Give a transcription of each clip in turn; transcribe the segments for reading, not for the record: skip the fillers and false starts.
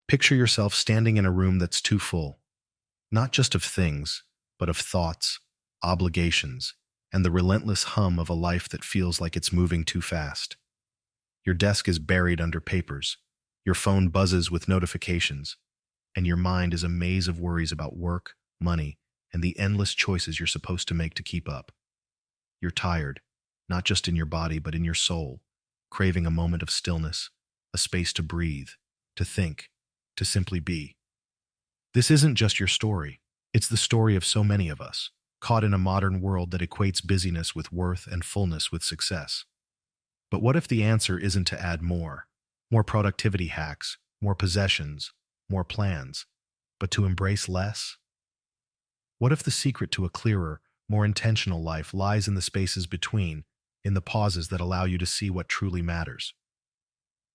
Picture yourself standing in a room that's too full, not just of things, but of thoughts, obligations, and the relentless hum of a life that feels like it's moving too fast. Your desk is buried under papers, your phone buzzes with notifications, and your mind is a maze of worries about work, money, and the endless choices you're supposed to make to keep up. You're tired, not just in your body, but in your soul, craving a moment of stillness, a space to breathe, to think, to simply be. This isn't just your story, it's the story of so many of us, caught in a modern world that equates busyness with worth and fullness with success. But what if the answer isn't to add more? More productivity hacks, more possessions, more plans, but to embrace less? What if the secret to a clearer, more intentional life lies in the spaces between, in the pauses that allow you to see what truly matters?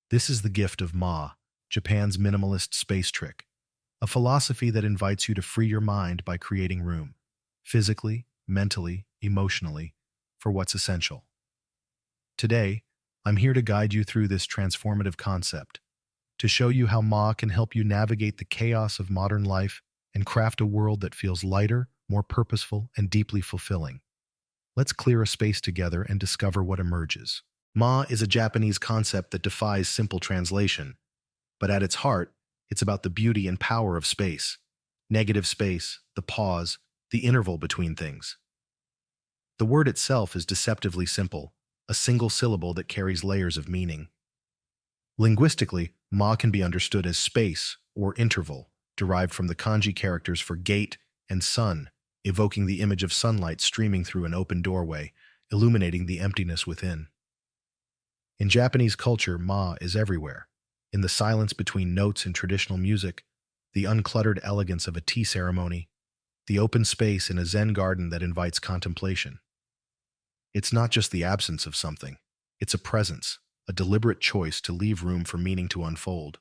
This is the gift of Ma, Japan's minimalist space trick, a philosophy that invites you to free your mind by creating room, physically, mentally, emotionally, for what's essential. Today, I'm here to guide you through this transformative concept, to show you how Ma can help you navigate the chaos of modern life and craft a world that feels lighter, more purposeful, and deeply fulfilling. Let's clear a space together and discover what emerges. Ma is a Japanese concept that defies simple translation, but at its heart, it's about the beauty and power of space. Negative space, the pause, the interval between things. The word itself is deceptively simple, a single syllable that carries layers of meaning. Linguistically, Ma can be understood as space or interval, derived from the kanji characters for gate and sun, evoking the image of sunlight streaming through an open doorway, illuminating the emptiness within. In Japanese culture, Ma is everywhere. In the silence between notes in traditional music, the uncluttered elegance of a tea ceremony, the open space in a Zen garden that invites contemplation. It's not just the absence of something, it's a presence, a deliberate choice to leave room for meaning to unfold.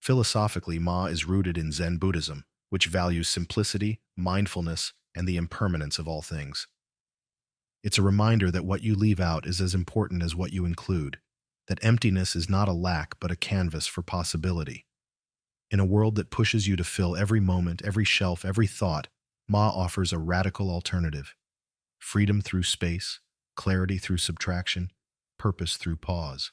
Philosophically, Ma is rooted in Zen Buddhism, which values simplicity, mindfulness, and the impermanence of all things. It's a reminder that what you leave out is as important as what you include, that emptiness is not a lack but a canvas for possibility. In a world that pushes you to fill every moment, every shelf, every thought, Ma offers a radical alternative. Freedom through space, clarity through subtraction, purpose through pause.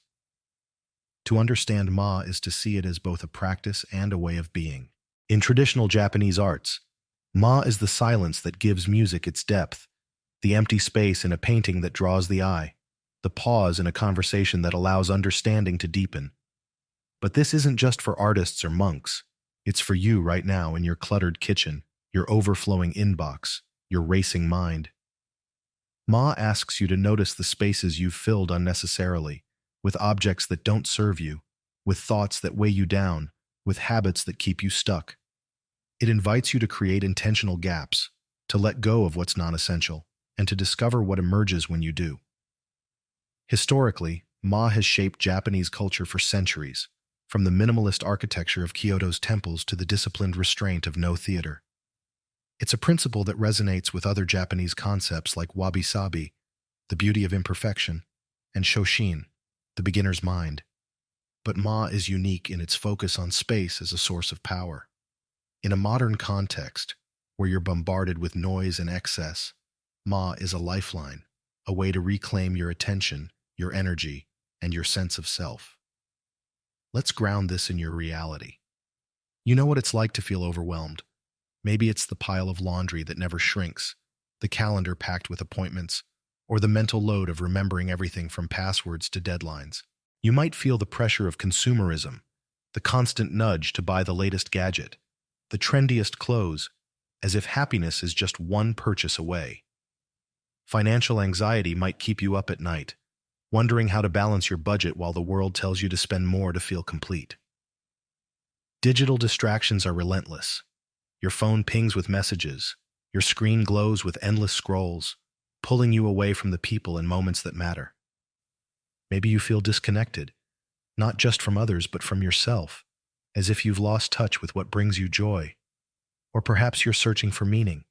To understand Ma is to see it as both a practice and a way of being. In traditional Japanese arts, Ma is the silence that gives music its depth, the empty space in a painting that draws the eye, the pause in a conversation that allows understanding to deepen. But this isn't just for artists or monks. It's for you right now in your cluttered kitchen, your overflowing inbox, your racing mind. Ma asks you to notice the spaces you've filled unnecessarily, with objects that don't serve you, with thoughts that weigh you down, with habits that keep you stuck. It invites you to create intentional gaps, to let go of what's non-essential, and to discover what emerges when you do. Historically, Ma has shaped Japanese culture for centuries, from the minimalist architecture of Kyoto's temples to the disciplined restraint of no theater. It's a principle that resonates with other Japanese concepts like wabi-sabi, the beauty of imperfection, and shoshin, the beginner's mind. But Ma is unique in its focus on space as a source of power. In a modern context, where you're bombarded with noise and excess, Ma is a lifeline, a way to reclaim your attention, your energy, and your sense of self. Let's ground this in your reality. You know what it's like to feel overwhelmed. Maybe it's the pile of laundry that never shrinks, the calendar packed with appointments, or the mental load of remembering everything from passwords to deadlines. You might feel the pressure of consumerism, the constant nudge to buy the latest gadget, the trendiest clothes, as if happiness is just one purchase away. Financial anxiety might keep you up at night, wondering how to balance your budget while the world tells you to spend more to feel complete. Digital distractions are relentless. Your phone pings with messages, your screen glows with endless scrolls, pulling you away from the people and moments that matter. Maybe you feel disconnected, not just from others but from yourself, as if you've lost touch with what brings you joy. Or perhaps you're searching for meaning,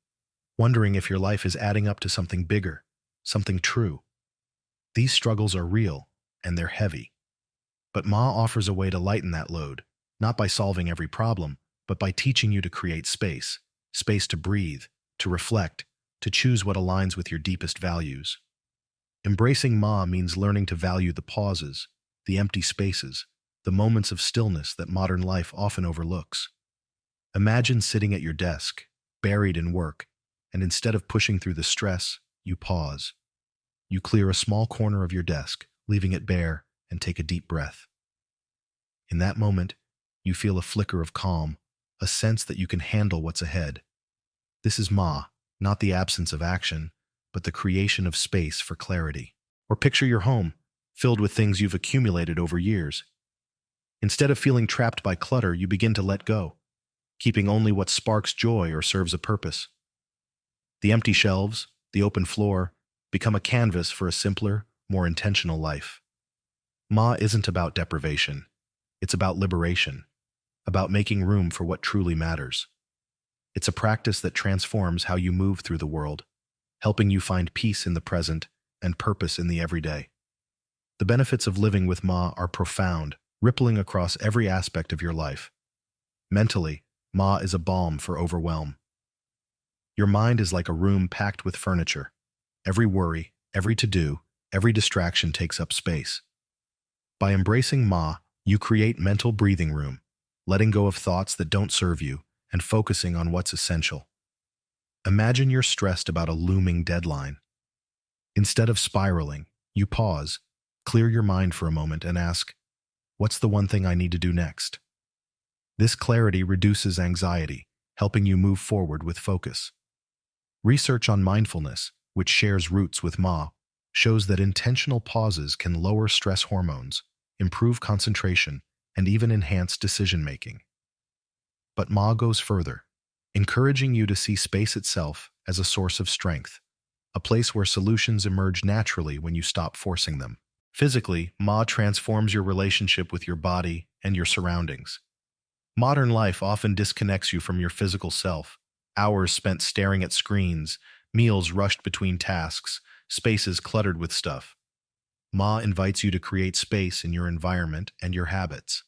wondering if your life is adding up to something bigger, something true. These struggles are real, and they're heavy. But Ma offers a way to lighten that load, not by solving every problem, but by teaching you to create space, space to breathe, to reflect, to choose what aligns with your deepest values. Embracing Ma means learning to value the pauses, the empty spaces, the moments of stillness that modern life often overlooks. Imagine sitting at your desk, buried in work, and instead of pushing through the stress, you pause. You clear a small corner of your desk, leaving it bare, and take a deep breath. In that moment, you feel a flicker of calm, a sense that you can handle what's ahead. This is Ma, not the absence of action, but the creation of space for clarity. Or picture your home, filled with things you've accumulated over years. Instead of feeling trapped by clutter, you begin to let go, keeping only what sparks joy or serves a purpose. The empty shelves, the open floor, become a canvas for a simpler, more intentional life. Ma isn't about deprivation. It's about liberation, about making room for what truly matters. It's a practice that transforms how you move through the world, helping you find peace in the present and purpose in the everyday. The benefits of living with Ma are profound, rippling across every aspect of your life. Mentally, Ma is a balm for overwhelm. Your mind is like a room packed with furniture. Every worry, every to-do, every distraction takes up space. By embracing Ma, you create mental breathing room, letting go of thoughts that don't serve you and focusing on what's essential. Imagine you're stressed about a looming deadline. Instead of spiraling, you pause, clear your mind for a moment and ask, what's the one thing I need to do next? This clarity reduces anxiety, helping you move forward with focus. Research on mindfulness, which shares roots with Ma, shows that intentional pauses can lower stress hormones, improve concentration, and even enhance decision-making. But Ma goes further, encouraging you to see space itself as a source of strength, a place where solutions emerge naturally when you stop forcing them. Physically, Ma transforms your relationship with your body and your surroundings. Modern life often disconnects you from your physical self. Hours spent staring at screens, meals rushed between tasks, spaces cluttered with stuff. Ma invites you to create space in your environment and your habits.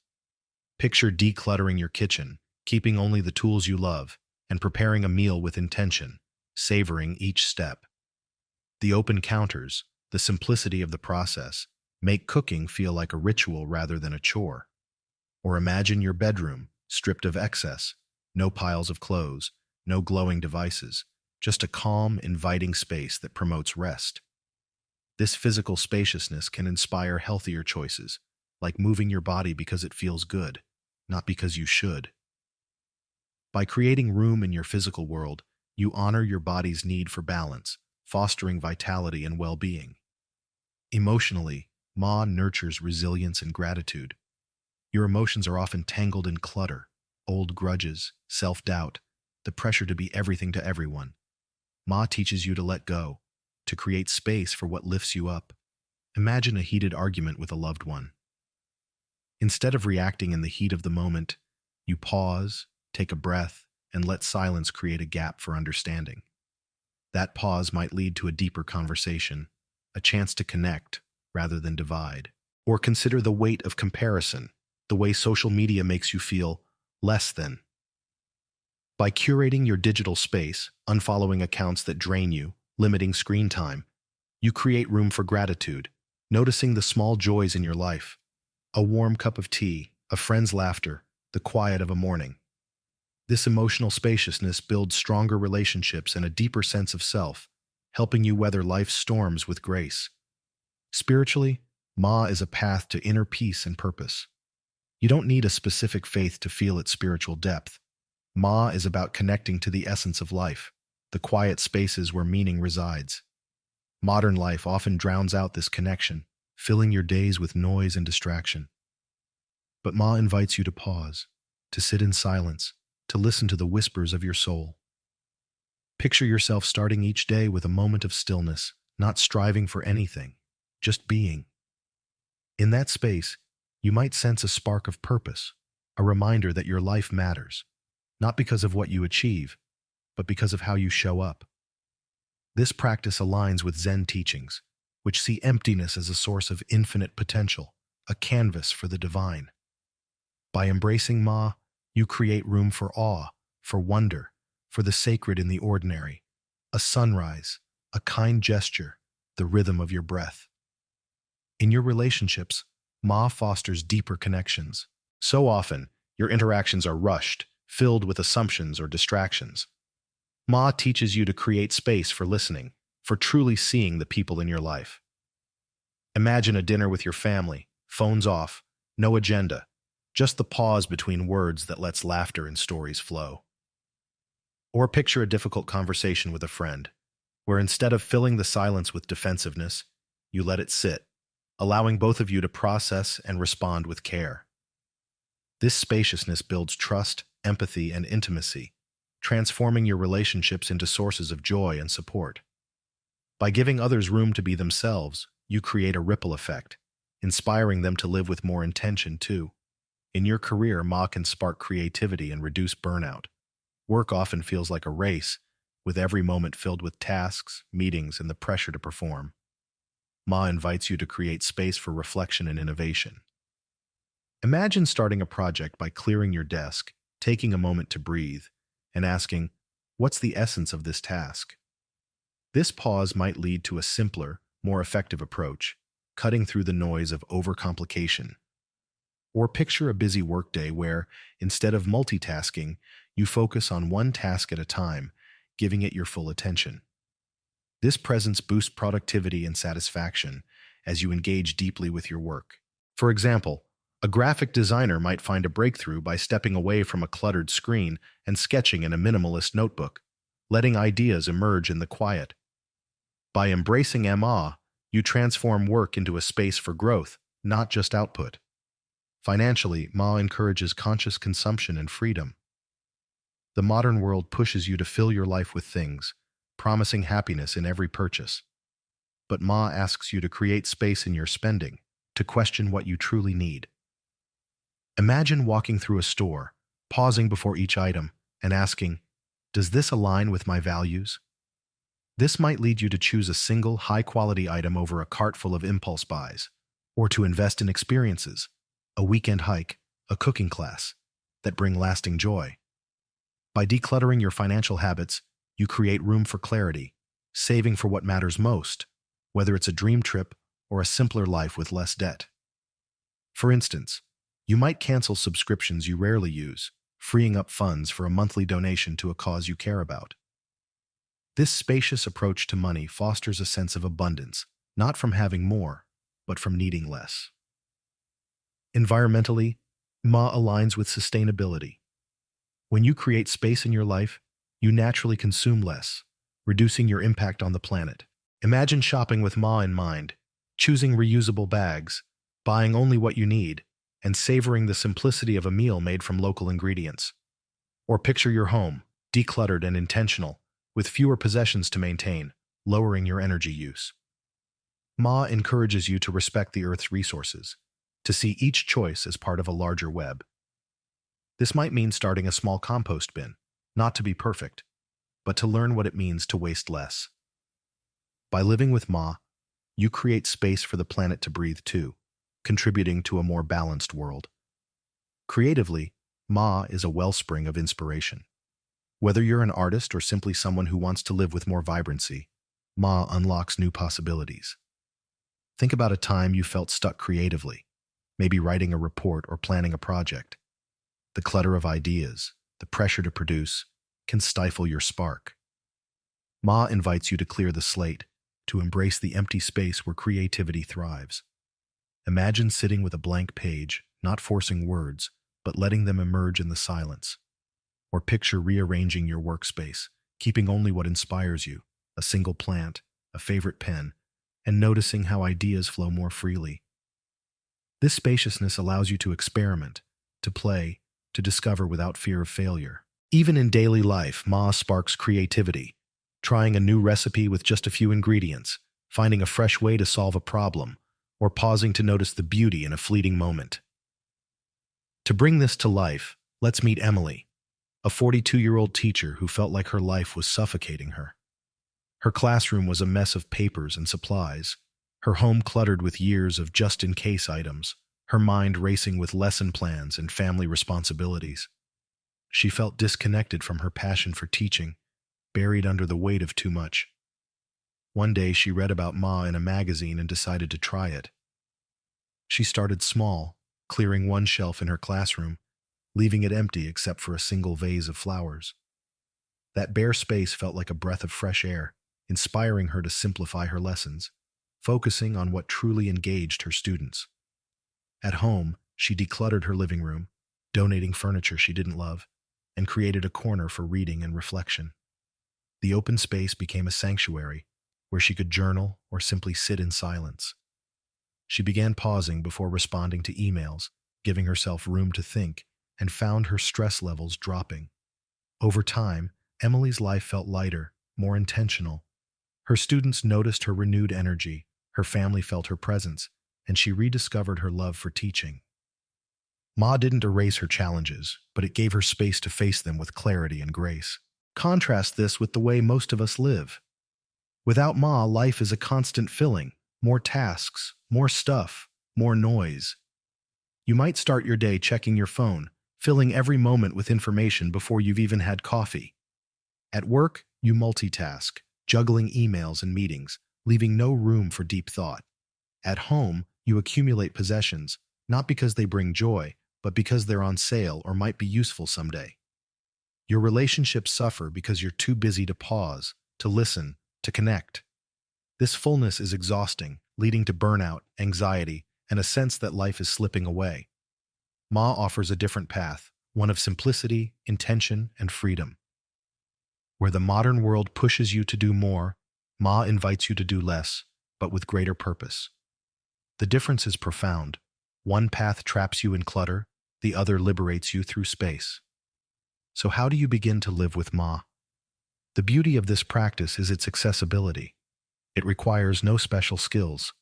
Picture decluttering your kitchen, keeping only the tools you love, and preparing a meal with intention, savoring each step. The open counters, the simplicity of the process, make cooking feel like a ritual rather than a chore. Or imagine your bedroom, stripped of excess, no piles of clothes, no glowing devices, just a calm, inviting space that promotes rest. This physical spaciousness can inspire healthier choices, like moving your body because it feels good, not because you should. By creating room in your physical world, you honor your body's need for balance, fostering vitality and well-being. Emotionally, Ma nurtures resilience and gratitude. Your emotions are often tangled in clutter, old grudges, self-doubt, the pressure to be everything to everyone. Ma teaches you to let go, to create space for what lifts you up. Imagine a heated argument with a loved one. Instead of reacting in the heat of the moment, you pause, take a breath, and let silence create a gap for understanding. That pause might lead to a deeper conversation, a chance to connect rather than divide. Or consider the weight of comparison, the way social media makes you feel less than. By curating your digital space, unfollowing accounts that drain you, limiting screen time, you create room for gratitude, noticing the small joys in your life. A warm cup of tea, a friend's laughter, the quiet of a morning. This emotional spaciousness builds stronger relationships and a deeper sense of self, helping you weather life's storms with grace. Spiritually, Ma is a path to inner peace and purpose. You don't need a specific faith to feel its spiritual depth. Ma is about connecting to the essence of life, the quiet spaces where meaning resides. Modern life often drowns out this connection, filling your days with noise and distraction. But Ma invites you to pause, to sit in silence, to listen to the whispers of your soul. Picture yourself starting each day with a moment of stillness, not striving for anything, just being. In that space, you might sense a spark of purpose, a reminder that your life matters, not because of what you achieve, but because of how you show up. This practice aligns with Zen teachings, which see emptiness as a source of infinite potential, a canvas for the divine. By embracing Ma, you create room for awe, for wonder, for the sacred in the ordinary, a sunrise, a kind gesture, the rhythm of your breath. In your relationships, Ma fosters deeper connections. So often, your interactions are rushed, filled with assumptions or distractions. Ma teaches you to create space for listening, for truly seeing the people in your life. Imagine a dinner with your family, phones off, no agenda, just the pause between words that lets laughter and stories flow. Or picture a difficult conversation with a friend, where instead of filling the silence with defensiveness, you let it sit, allowing both of you to process and respond with care. This spaciousness builds trust, empathy, and intimacy, transforming your relationships into sources of joy and support. By giving others room to be themselves, you create a ripple effect, inspiring them to live with more intention too. In your career, Ma can spark creativity and reduce burnout. Work often feels like a race, with every moment filled with tasks, meetings, and the pressure to perform. Ma invites you to create space for reflection and innovation. Imagine starting a project by clearing your desk, taking a moment to breathe, and asking, "What's the essence of this task?" This pause might lead to a simpler, more effective approach, cutting through the noise of overcomplication. Or picture a busy workday where, instead of multitasking, you focus on one task at a time, giving it your full attention. This presence boosts productivity and satisfaction as you engage deeply with your work. For example, a graphic designer might find a breakthrough by stepping away from a cluttered screen and sketching in a minimalist notebook, letting ideas emerge in the quiet. By embracing Ma, you transform work into a space for growth, not just output. Financially, Ma encourages conscious consumption and freedom. The modern world pushes you to fill your life with things, promising happiness in every purchase. But Ma asks you to create space in your spending, to question what you truly need. Imagine walking through a store, pausing before each item, and asking, "Does this align with my values?" This might lead you to choose a single, high-quality item over a cart full of impulse buys, or to invest in experiences, a weekend hike, a cooking class, that bring lasting joy. By decluttering your financial habits, you create room for clarity, saving for what matters most, whether it's a dream trip or a simpler life with less debt. For instance, you might cancel subscriptions you rarely use, freeing up funds for a monthly donation to a cause you care about. This spacious approach to money fosters a sense of abundance, not from having more, but from needing less. Environmentally, Ma aligns with sustainability. When you create space in your life, you naturally consume less, reducing your impact on the planet. Imagine shopping with Ma in mind, choosing reusable bags, buying only what you need, and savoring the simplicity of a meal made from local ingredients. Or picture your home, decluttered and intentional, with fewer possessions to maintain, lowering your energy use. Ma encourages you to respect the Earth's resources, to see each choice as part of a larger web. This might mean starting a small compost bin, not to be perfect, but to learn what it means to waste less. By living with Ma, you create space for the planet to breathe too, contributing to a more balanced world. Creatively, Ma is a wellspring of inspiration. Whether you're an artist or simply someone who wants to live with more vibrancy, Ma unlocks new possibilities. Think about a time you felt stuck creatively, maybe writing a report or planning a project. The clutter of ideas, the pressure to produce, can stifle your spark. Ma invites you to clear the slate, to embrace the empty space where creativity thrives. Imagine sitting with a blank page, not forcing words, but letting them emerge in the silence. Or picture rearranging your workspace, keeping only what inspires you, a single plant, a favorite pen, and noticing how ideas flow more freely. This spaciousness allows you to experiment, to play, to discover without fear of failure. Even in daily life, Ma sparks creativity, trying a new recipe with just a few ingredients, finding a fresh way to solve a problem, or pausing to notice the beauty in a fleeting moment. To bring this to life, let's meet Emily, a 42-year-old teacher who felt like her life was suffocating her. Her classroom was a mess of papers and supplies, her home cluttered with years of just-in-case items, her mind racing with lesson plans and family responsibilities. She felt disconnected from her passion for teaching, buried under the weight of too much. One day she read about Ma in a magazine and decided to try it. She started small, clearing one shelf in her classroom, leaving it empty except for a single vase of flowers. That bare space felt like a breath of fresh air, inspiring her to simplify her lessons, focusing on what truly engaged her students. At home, she decluttered her living room, donating furniture she didn't love, and created a corner for reading and reflection. The open space became a sanctuary where she could journal or simply sit in silence. She began pausing before responding to emails, giving herself room to think, and found her stress levels dropping. Over time, Emily's life felt lighter, more intentional. Her students noticed her renewed energy, her family felt her presence, and she rediscovered her love for teaching. Ma didn't erase her challenges, but it gave her space to face them with clarity and grace. Contrast this with the way most of us live. Without Ma, life is a constant filling, more tasks, more stuff, more noise. You might start your day checking your phone, filling every moment with information before you've even had coffee. At work, you multitask, juggling emails and meetings, leaving no room for deep thought. At home, you accumulate possessions, not because they bring joy, but because they're on sale or might be useful someday. Your relationships suffer because you're too busy to pause, to listen, to connect. This fullness is exhausting, leading to burnout, anxiety, and a sense that life is slipping away. Ma offers a different path, one of simplicity, intention, and freedom. Where the modern world pushes you to do more, Ma invites you to do less, but with greater purpose. The difference is profound. One path traps you in clutter, the other liberates you through space. So how do you begin to live with Ma? The beauty of this practice is its accessibility. It requires no special skills,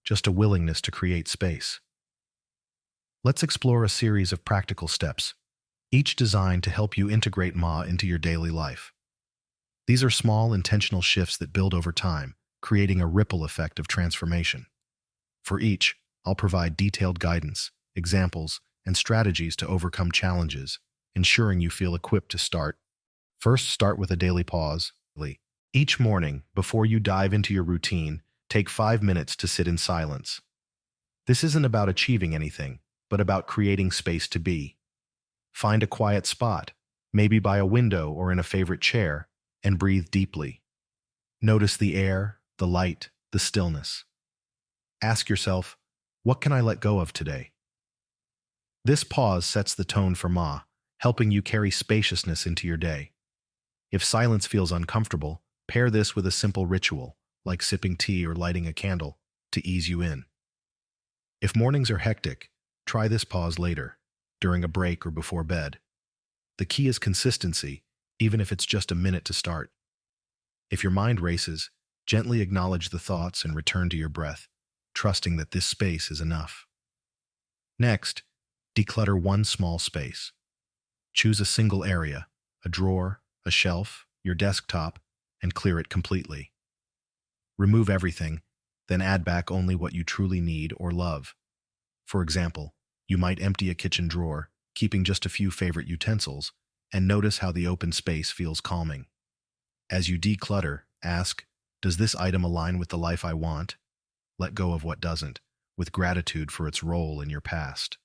just a willingness to create space. Let's explore a series of practical steps, each designed to help you integrate Ma into your daily life. These are small, intentional shifts that build over time, creating a ripple effect of transformation. For each, I'll provide detailed guidance, examples, and strategies to overcome challenges, ensuring you feel equipped to start. First, start with a daily pause. Each morning, before you dive into your routine, take 5 minutes to sit in silence. This isn't about achieving anything, but about creating space to be. Find a quiet spot, maybe by a window or in a favorite chair, and breathe deeply. Notice the air, the light, the stillness. Ask yourself, what can I let go of today? This pause sets the tone for Ma, helping you carry spaciousness into your day. If silence feels uncomfortable, pair this with a simple ritual, like sipping tea or lighting a candle, to ease you in. If mornings are hectic, try this pause later, during a break or before bed. The key is consistency, even if it's just a minute to start. If your mind races, gently acknowledge the thoughts and return to your breath, trusting that this space is enough. Next, declutter one small space. Choose a single area, a drawer, a shelf, your desktop, and clear it completely. Remove everything, then add back only what you truly need or love. For example, you might empty a kitchen drawer, keeping just a few favorite utensils, and notice how the open space feels calming. As you declutter, ask, does this item align with the life I want? Let go of what doesn't, with gratitude for its role in your past.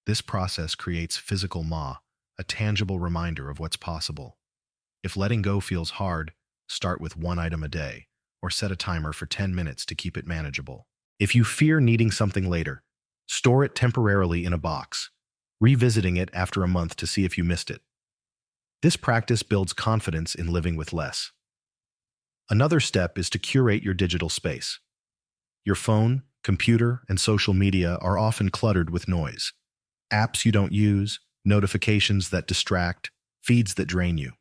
This process creates physical Ma, a tangible reminder of what's possible. If letting go feels hard, start with one item a day, or set a timer for 10 minutes to keep it manageable. If you fear needing something later, store it temporarily in a box, revisiting it after a month to see if you missed it. This practice builds confidence in living with less. Another step is to curate your digital space. Your phone, computer, and social media are often cluttered with noise. Apps you don't use, notifications that distract, feeds that drain you.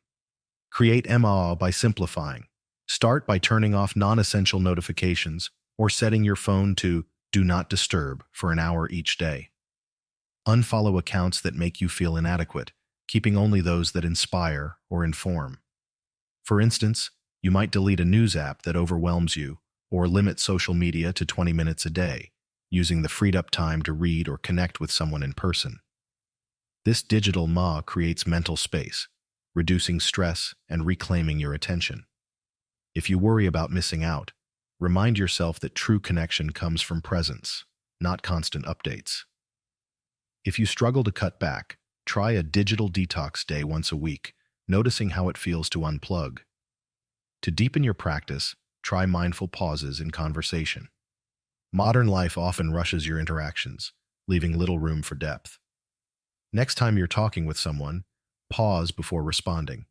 Create MAA by simplifying. Start by turning off non-essential notifications or setting your phone to Do Not Disturb for an hour each day. Unfollow accounts that make you feel inadequate, keeping only those that inspire or inform. For instance, you might delete a news app that overwhelms you or limit social media to 20 minutes a day, using the freed up time to read or connect with someone in person. This digital Ma creates mental space, reducing stress and reclaiming your attention. If you worry about missing out, remind yourself that true connection comes from presence, not constant updates. If you struggle to cut back, try a digital detox day once a week, noticing how it feels to unplug. To deepen your practice, try mindful pauses in conversation. Modern life often rushes your interactions, leaving little room for depth. Next time you're talking with someone, pause before responding,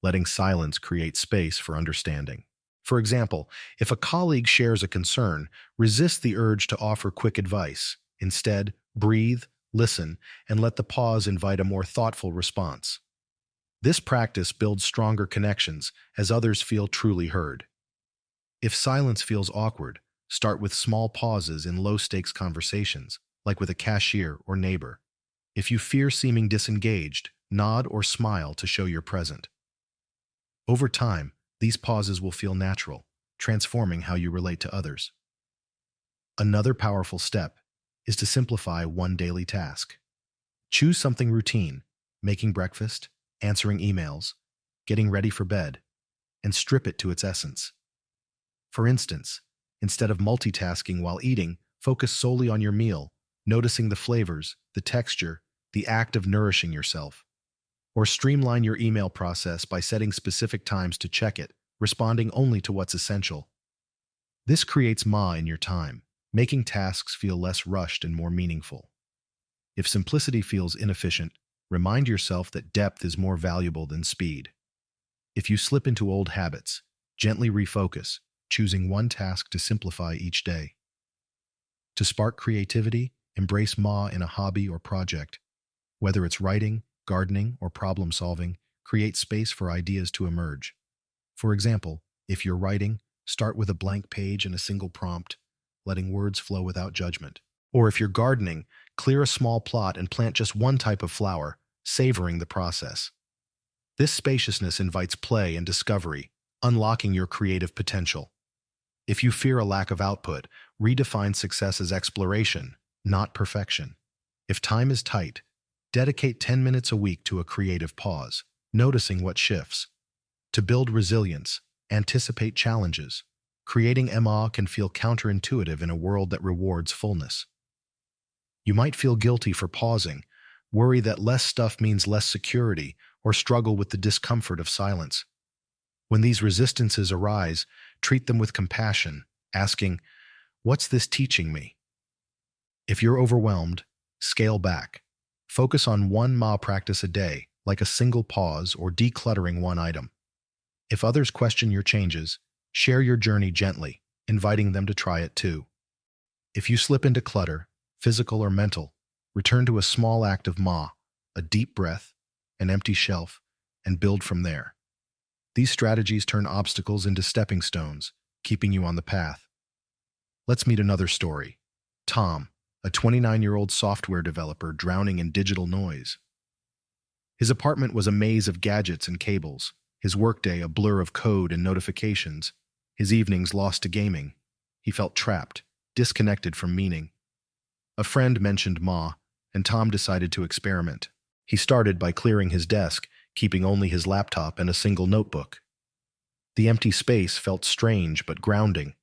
letting silence create space for understanding. For example, if a colleague shares a concern, resist the urge to offer quick advice. Instead, breathe, listen, and let the pause invite a more thoughtful response. This practice builds stronger connections as others feel truly heard. If silence feels awkward, start with small pauses in low-stakes conversations, like with a cashier or neighbor. If you fear seeming disengaged, nod or smile to show you're present. Over time, these pauses will feel natural, transforming how you relate to others. Another powerful step is to simplify one daily task. Choose something routine, making breakfast, answering emails, getting ready for bed, and strip it to its essence. For instance, instead of multitasking while eating, focus solely on your meal, noticing the flavors, the texture, the act of nourishing yourself. Or streamline your email process by setting specific times to check it, responding only to what's essential. This creates Ma in your time, making tasks feel less rushed and more meaningful. If simplicity feels inefficient, remind yourself that depth is more valuable than speed. If you slip into old habits, gently refocus, choosing one task to simplify each day. To spark creativity, embrace Ma in a hobby or project. Whether it's writing, gardening, or problem solving, create space for ideas to emerge. For example, if you're writing, start with a blank page and a single prompt, letting words flow without judgment. Or if you're gardening, clear a small plot and plant just one type of flower, savoring the process. This spaciousness invites play and discovery, unlocking your creative potential. If you fear a lack of output, redefine success as exploration, not perfection. If time is tight, dedicate 10 minutes a week to a creative pause, noticing what shifts. To build resilience, anticipate challenges. Creating MA can feel counterintuitive in a world that rewards fullness. You might feel guilty for pausing, worry that less stuff means less security, or struggle with the discomfort of silence. When these resistances arise, treat them with compassion, asking, "What's this teaching me?" If you're overwhelmed, scale back. Focus on one Ma practice a day, like a single pause or decluttering one item. If others question your changes, share your journey gently, inviting them to try it too. If you slip into clutter, physical or mental, return to a small act of Ma, a deep breath, an empty shelf, and build from there. These strategies turn obstacles into stepping stones, keeping you on the path. Let's meet another story. Tom, a 29-year-old software developer drowning in digital noise. His apartment was a maze of gadgets and cables, his workday a blur of code and notifications, his evenings lost to gaming. He felt trapped, disconnected from meaning. A friend mentioned Ma, and Tom decided to experiment. He started by clearing his desk, keeping only his laptop and a single notebook. The empty space felt strange but grounding,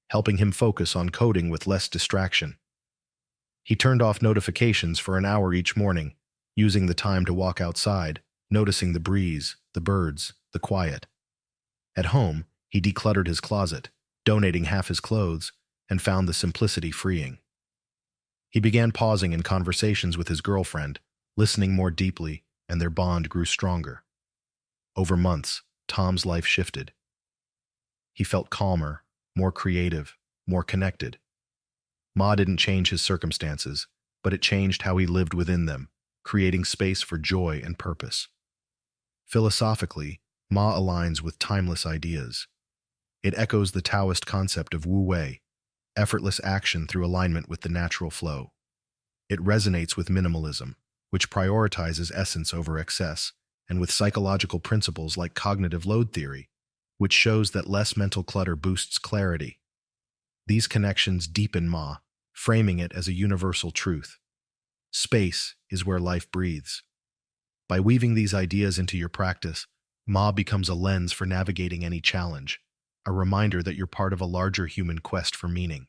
helping him focus on coding with less distraction. He turned off notifications for an hour each morning, using the time to walk outside, noticing the breeze, the birds, the quiet. At home, he decluttered his closet, donating half his clothes, and found the simplicity freeing. He began pausing in conversations with his girlfriend, listening more deeply, and their bond grew stronger. Over months, Tom's life shifted. He felt calmer, more creative, more connected. Ma didn't change his circumstances, but it changed how he lived within them, creating space for joy and purpose. Philosophically, Ma aligns with timeless ideas. It echoes the Taoist concept of Wu Wei, effortless action through alignment with the natural flow. It resonates with minimalism, which prioritizes essence over excess, and with psychological principles like cognitive load theory, which shows that less mental clutter boosts clarity. These connections deepen Ma, framing it as a universal truth. Space is where life breathes. By weaving these ideas into your practice, Ma becomes a lens for navigating any challenge, a reminder that you're part of a larger human quest for meaning.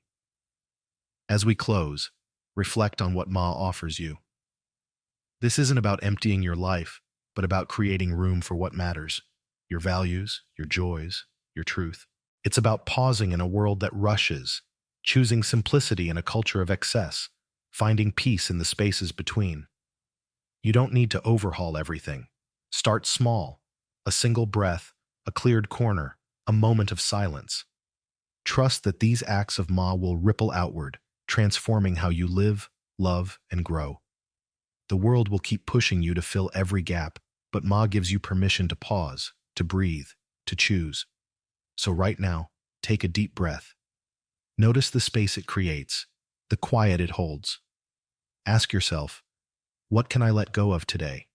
As we close, reflect on what Ma offers you. This isn't about emptying your life, but about creating room for what matters, your values, your joys, your truth. It's about pausing in a world that rushes, choosing simplicity in a culture of excess, finding peace in the spaces between. You don't need to overhaul everything. Start small, a single breath, a cleared corner, a moment of silence. Trust that these acts of Ma will ripple outward, transforming how you live, love, and grow. The world will keep pushing you to fill every gap, but Ma gives you permission to pause, to breathe, to choose. So right now, take a deep breath. Notice the space it creates, the quiet it holds. Ask yourself, what can I let go of today?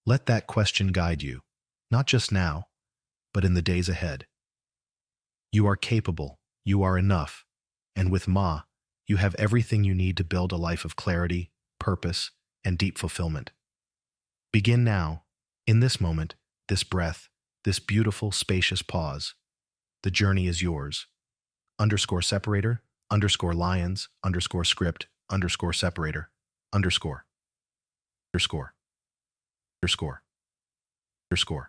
Let that question guide you, not just now, but in the days ahead. You are capable, you are enough, and with Ma, you have everything you need to build a life of clarity, purpose, and deep fulfillment. Begin now, in this moment, this breath, this beautiful, spacious pause. The journey is yours. _separator, _lions, _script, _separator, _, _, _, _.